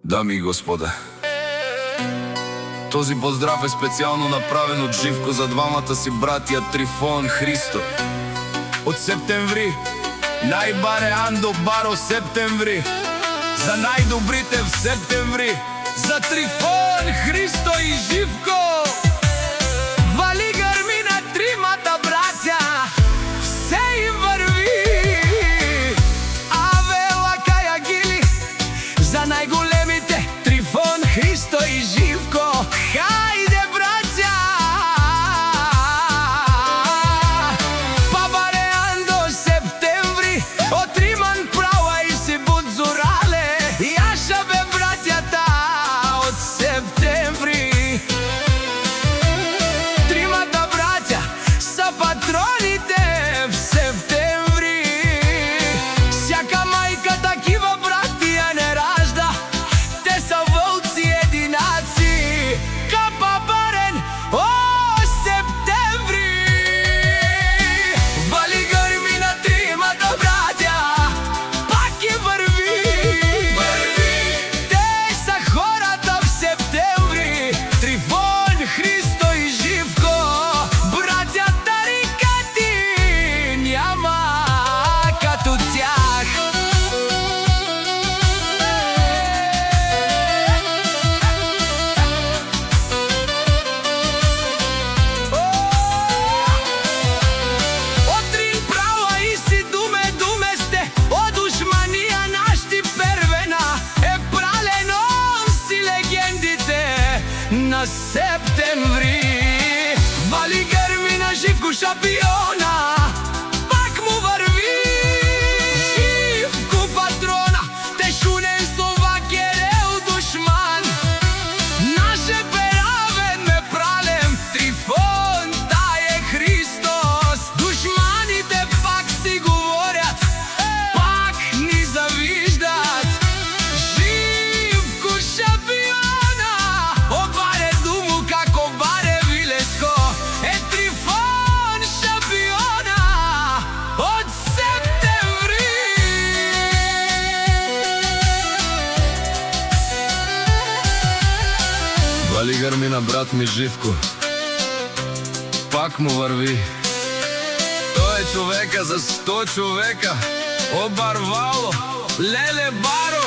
Дами и господа, този поздрав е специално направен от Живко за двамата си братия Трифон Христо. От септември, най-баре Андо Баро септември, за най-добрите в септември, за Трифон Христо и Живко. Вали гърми на тримата братя, все им върви. Авела Каягили, за най-големите Трифон Христо и Живко. Хайде, братя! Пабаре Андо септември, от Риман права и си Будзурале. Яша бе братята от септември. Тримата братя са патроните в септември. Всяка майка такива братия не ражда, те са вълци единаци. Капа барен, о, септември! Вали гърми на тримата братя, пак и върви. Те са хората в септември, Трифон, Христо и Живко. Братя тарикати, няма като тях. Отрин права и си думе сте, о душмания нашти первена. Е пралено си легендите на септември. Вали гърми на Живко шампиона, пак му върви. Живко патрона, те шунен совакерел душман. Наше перавен ме пралем, Трифон, тай е Христос. Душманите пак си говорят, пак ни завиждат. Живко шампиона, обаре думу како баре Вилеско. Е Трифон шампиона от септември. Вали гърми на брат ми Живко, пак му върви. Той е човека за 100 човека. О, Барвало, леле Баро,